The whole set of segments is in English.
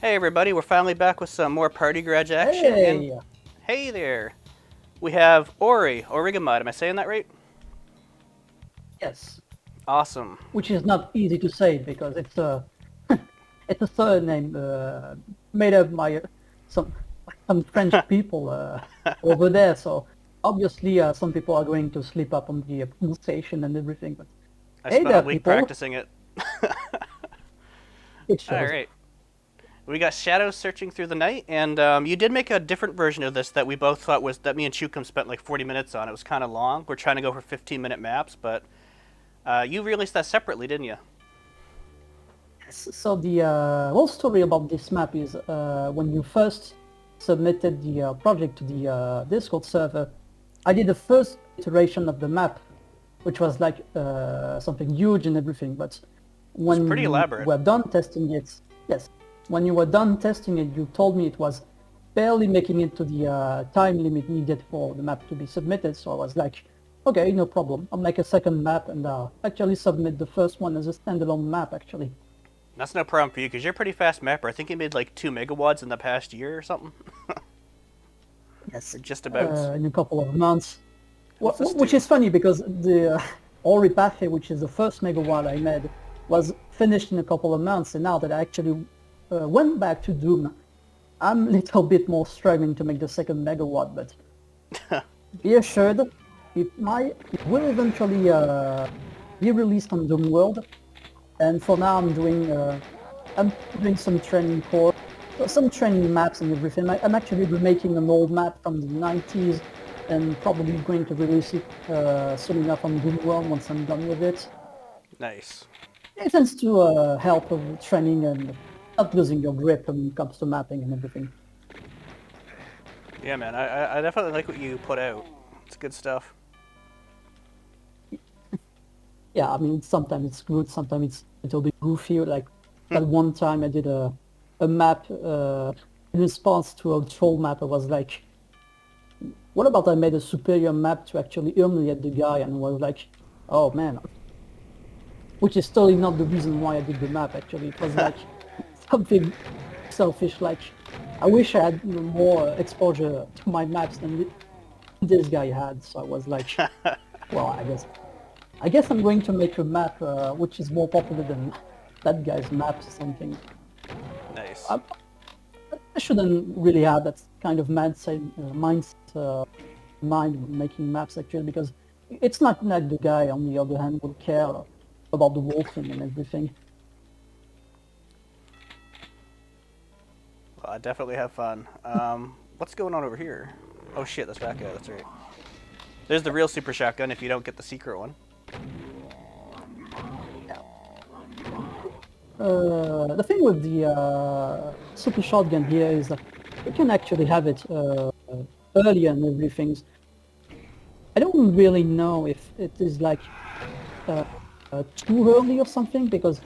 Hey everybody, we're finally back with some more Party Garage action, and Hey, hey there! We have Origamyde, am I saying that right? yes, Awesome. which is not easy to say because it's a it's a surname made up by some some French people over there. So obviously, some people are going to slip up on the pronunciation and everything. But I hey spent a there, week people! practicing it. It shows. Alright. We got Shadows Searching Through the Night, and you did make a different version of this that we both thought was, that me and Chukum spent like 40 minutes on. It was kind of long. We're trying to go for 15-minute maps, but you released that separately, didn't you? So the whole story about this map is when you first submitted the project to the Discord server, I did the first iteration of the map, which was like something huge and everything. But It was when pretty you elaborate. were done testing it, yes, when you were done testing it, you told me it was barely making it to the time limit needed for the map to be submitted. So I was like, okay, no problem. I'll make a second map and actually submit the first one as a standalone map, actually. That's no problem for you, because you're a pretty fast mapper. I think you made like 2 megawatts in the past year or something. Yes, Or just about. in a couple of months. What's this Which do? is funny because the Oripache, which is the first megawatt I made, was finished in a couple of months, and now that I actually went back to Doom, I'm a little bit more struggling to make the second megawatt. But be assured, it will eventually be released on Doom World. And for now, I'm doing some training course, some training maps and everything. I'm actually remaking an old map from the 90s and probably going to release it soon enough on Doom World once I'm done with it. Nice. It tends to help with training and not losing your grip when it comes to mapping and everything. Yeah, man, I definitely like what you put out. It's good stuff. Yeah, I mean, sometimes it's good, sometimes it's a little bit goofy. Like that one time I did a map in response to a troll map. I was like, what about I made a superior map to actually humiliate the guy, and was like, oh man, which is totally not the reason why I did the map. Actually, it was like something selfish. Like I wish I had more exposure to my maps than this guy had. So I was like, well, I guess I'm going to make a map which is more popular than that guy's maps or something. Nice. I, I shouldn't really have that kind of mindset mind when making maps actually, because it's not like the guy on the other hand will care about the wolfing and everything. Well, I definitely have fun. What's going on over here? Oh shit, that's that guy. That's right. There's the real super shotgun if you don't get the secret one. The thing with the super shotgun here is that you can actually have it earlier and everything. I don't really know if it is like uh, too early or something, because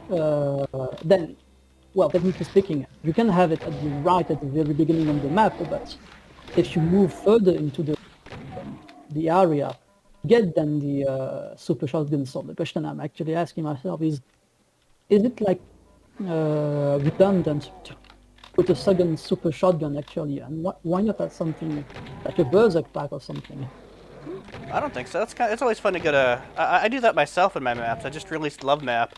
then, well, technically speaking, you can have it at the very beginning of the map, but if you move further into the area, get then the super shotgun. So the question I'm actually asking myself is it like redundant to put a second super shotgun actually, and why not add something like a berserk pack or something? I don't think so. It's always fun to get a. I do that myself in my maps. I just released Love Map,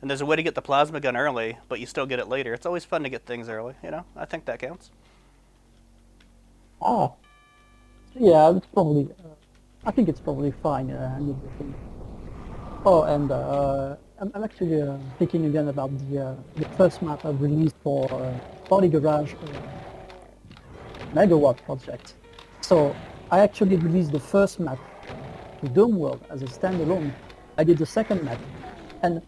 and there's a way to get the plasma gun early, but you still get it later. It's always fun to get things early. You know, I think that counts. Ah, yeah, it's probably. I think it's probably fine and everything. Oh, and I'm actually thinking again about the first map I've released for Body Garage Megawatt project. So I actually released the first map to Dome World as a standalone. I did the second map, and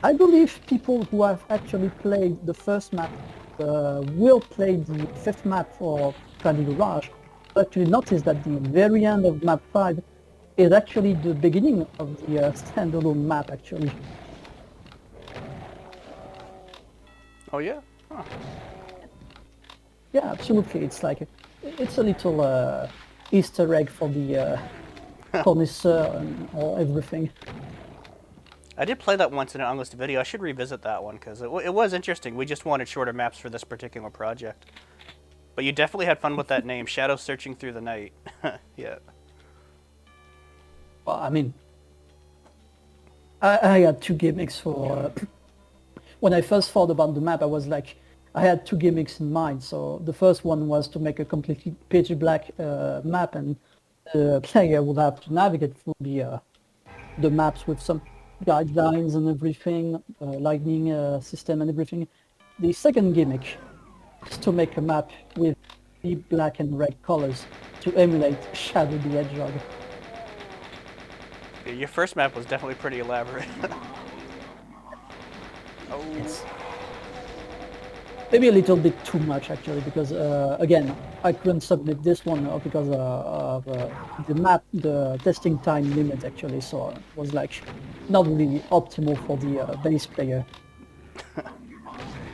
I believe people who have actually played the first map will play the fifth map for Body Garage. Actually, notice that the very end of map 5 is actually the beginning of the standalone map, actually. Oh yeah. Huh. Yeah, absolutely. It's a little Easter egg for the connoisseur and all everything. I did play that once in an unlisted video. I should revisit that one because it was interesting. We just wanted shorter maps for this particular project. But you definitely had fun with that name, Shadow Searching Through the Night. Yeah. Well, I mean, I had two gimmicks for when I first thought about the map. I was like, I had two gimmicks in mind. So the first one was to make a completely pitch black map, and the player would have to navigate through the maps with some guidelines and everything, lightning system and everything. The second gimmick is to make a map with the black and red colors to emulate Shadow the Hedgehog. Yeah, your first map was definitely pretty elaborate. Oh. It's maybe a little bit too much actually, because again, I couldn't submit this one because of the map, the testing time limit actually, so it was like not really optimal for the base player.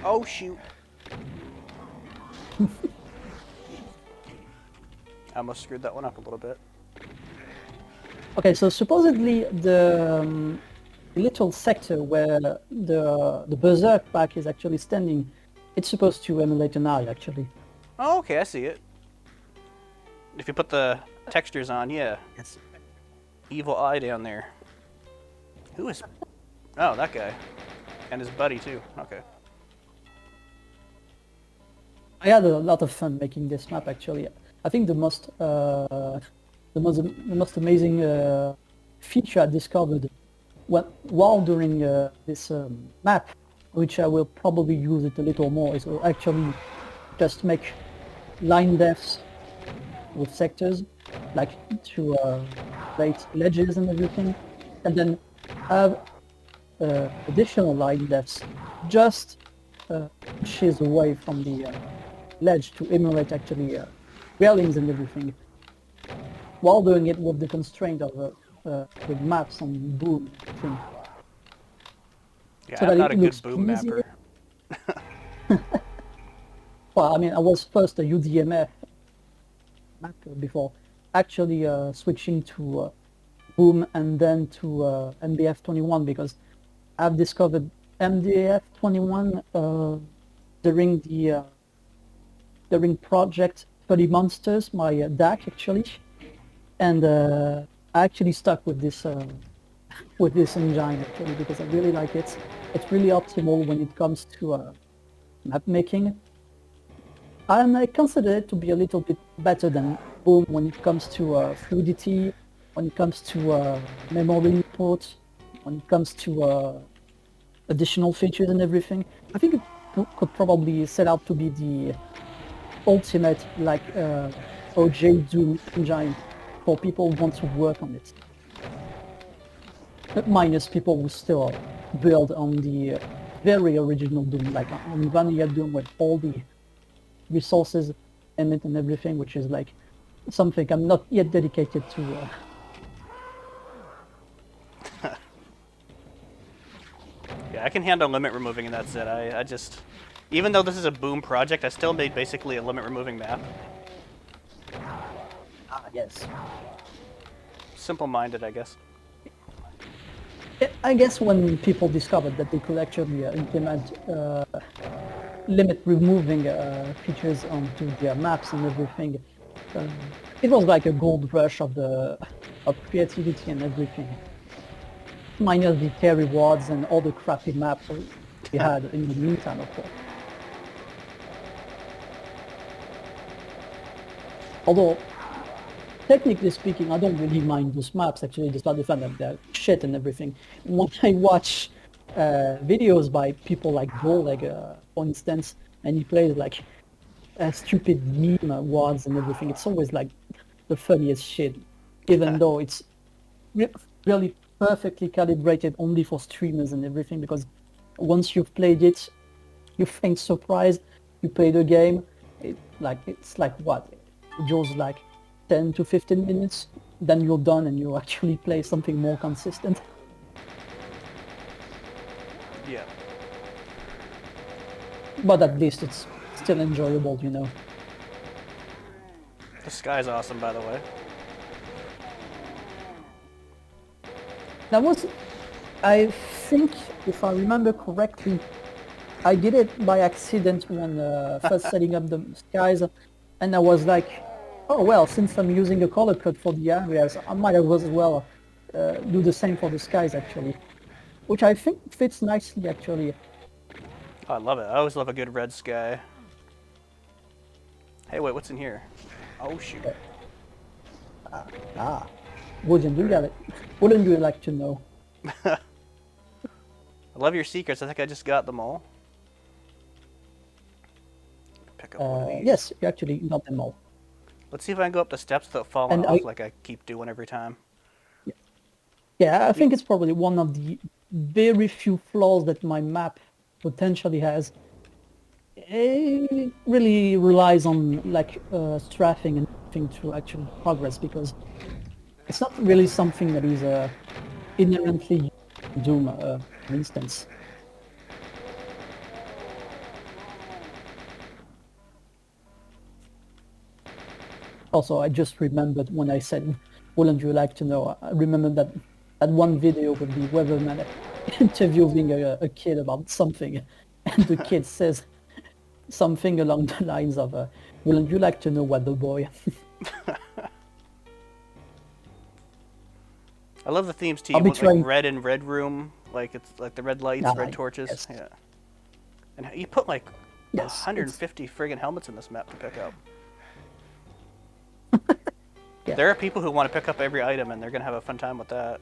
Oh, shoot. I almost screwed that one up a little bit. Okay, so supposedly the little sector where the berserk pack is actually standing, it's supposed to emulate an eye actually. Oh, okay, I see it. If you put the textures on, yeah. Yes. Evil eye down there. Who is... Oh, that guy. And his buddy, too. Okay. I had a lot of fun making this map actually. I think the most amazing feature I discovered while doing this map, which I will probably use it a little more, is to actually just make line depths with sectors, like to create ledges and everything, and then have additional line depths just inches away from the ledge to emulate actually railings and everything, while doing it with the constraint of with maps and boom thing. Yeah, So I'm that not it a good looks boom easier. mapper. Well, I mean, I was first a UDMF mapper before actually switching to boom and then to MDF 21, because I've discovered MDF 21 during the during project 30 Monsters, my DAC actually, and I actually stuck with this engine actually because I really like it. It's really optimal when it comes to map making, and I consider it to be a little bit better than Boom when it comes to fluidity, when it comes to memory input, when it comes to additional features and everything. I think it could probably set out to be the ultimate like OJ Doom engine for people who want to work on it. But minus people who still build on the very original Doom, like on Vanilla Doom with all the resources in it and everything, which is like something I'm not yet dedicated to. Yeah, I can handle limit removing, and that's it. I just... Even though this is a Boom project, I still made basically a limit removing map. Yes. Simple-minded, I guess. I guess when people discovered that they could actually implement limit removing features onto their maps and everything, it was like a gold rush of creativity and everything. Minus the tier rewards and all the crappy maps we had in the meantime, of course. Although, technically speaking, I don't really mind those maps actually, despite the fact that they're shit and everything. When I watch videos by people like Boleg, for instance, and he plays like stupid meme words and everything, it's always like the funniest shit, even though it's really perfectly calibrated only for streamers and everything, because once you've played it, you faint surprise, you play the game, it's like what? It goes like 10 to 15 minutes, then you're done and you actually play something more consistent. Yeah. But at least it's still enjoyable, you know. The sky's awesome, by the way. That was, I think, if I remember correctly, I did it by accident when first setting up the skies, and I was like, oh well, since I'm using a color code for the areas, I might as well do the same for the skies actually, which I think fits nicely actually. Oh, I love it. I always love a good red sky. Hey, wait, what's in here? Oh, shoot. Wouldn't you like to know? I love your secrets. I think I just got them all. Pick up one of these. Yes, you actually got them all. Let's see if I can go up the steps without falling And off like I keep doing every time. yeah, I think it's probably one of the very few flaws that my map potentially has. It really relies on like strafing and thing to actually progress, because it's not really something that is inherently Doom, for instance. Also, I just remembered when I said, wouldn't you like to know? I remember that one video with the weatherman interviewing a kid about something, and the kid says something along the lines of, wouldn't you like to know, weather boy? I love the themes too. I'll You be want trying. like red and red room, like it's like the red lights, red torches. Yes. Yeah. And you put like Yes, 150 friggin' helmets in this map to pick up. Yeah. There are people who want to pick up every item, and they're gonna have a fun time with that.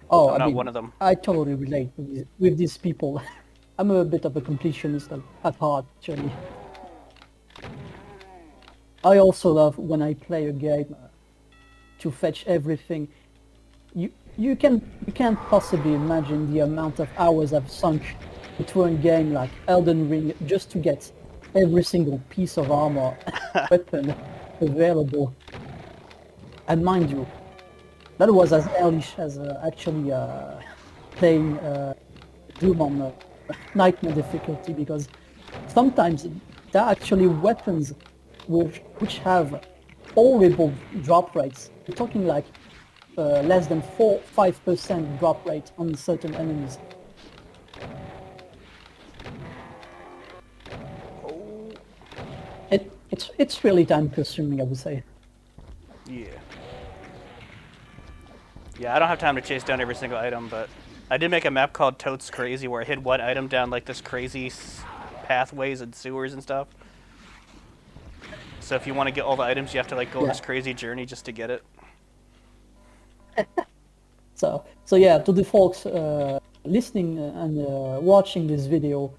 Oh, I'm I not mean, one of them. I totally relate with these people. I'm a bit of a completionist at heart, actually. I also love when I play a game to fetch everything. You can't possibly imagine the amount of hours I've sunk into a game like Elden Ring just to get every single piece of armor, weapon available. And mind you, that was as early as actually playing Doom on Nightmare difficulty, because sometimes there are actually weapons which have horrible drop rates. We're talking like less than 5% drop rate on certain enemies. Oh. It's really time consuming, I would say. Yeah. Yeah, I don't have time to chase down every single item, but I did make a map called Totes Crazy where I hid one item down like this crazy pathways and sewers and stuff. So if you want to get all the items, you have to like go on this crazy journey just to get it. So yeah, to the folks listening and watching this video,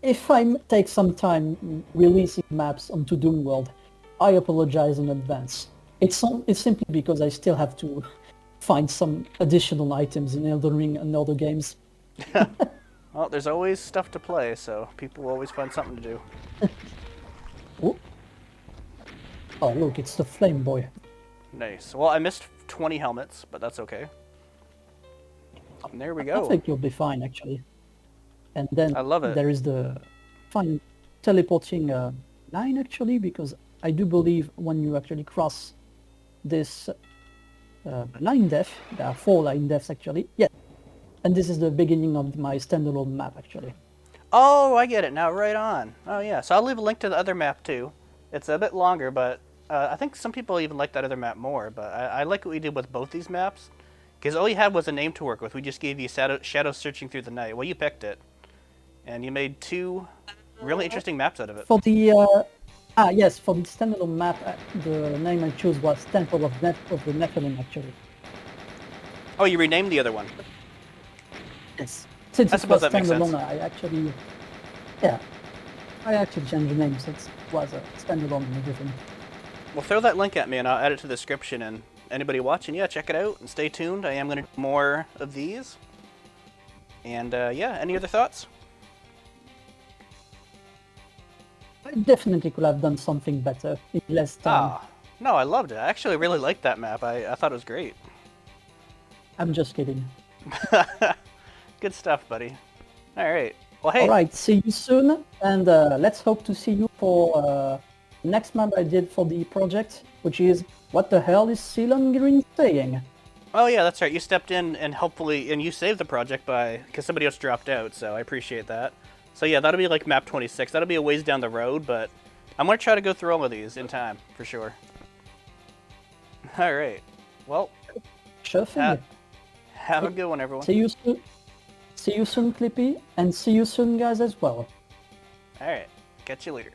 if I take some time releasing maps onto Doom World, I apologize in advance. It's simply because I still have to find some additional items in Elden Ring and other games. Well, there's always stuff to play, so people will always find something to do. Oh look, it's the Flame Boy. Nice. Well, I missed 20 helmets, but that's okay. And there we go. I think you'll be fine, actually. And then I love it. There is the fine teleporting line, actually, because I do believe when you actually cross this line depth, there are 4 line depths, actually. Yeah. And this is the beginning of my standalone map, actually. Oh, I get it now. Right on. Oh, yeah. So I'll leave a link to the other map, too. It's a bit longer, but I think some people even like that other map more. But I like what we did with both these maps, because all you had was a name to work with. We just gave you Shadow Searching Through the Night. Well, you picked it. And you made 2 really interesting maps out of it. For the yes, for the standalone map, the name I chose was Temple of the Nephilim, actually. Oh, you renamed the other one. Yes. Since I it suppose was that makes sense. standalone, I actually changed the name since it was a standalone and everything. Well, throw that link at me and I'll add it to the description. And anybody watching, yeah, check it out and stay tuned. I am going to do more of these. And yeah, any other thoughts? I definitely could have done something better in less time. Ah, no, I loved it. I actually really liked that map. I thought it was great. I'm just kidding. Good stuff, buddy. All right. Well, hey. All right, see you soon, and let's hope to see you for next map I did for the project, which is What the Hell is Ceylon Green Saying? Oh yeah, that's right. You stepped in and hopefully, and you saved the project because somebody else dropped out. So I appreciate that. So yeah, that'll be like map 26. That'll be a ways down the road, but I'm gonna try to go through all of these in time for sure. All right. Well, Sure ha- thing. have a good one, everyone. See you soon. See you soon, Clippy, and see you soon, guys, as well. All right. Catch you later.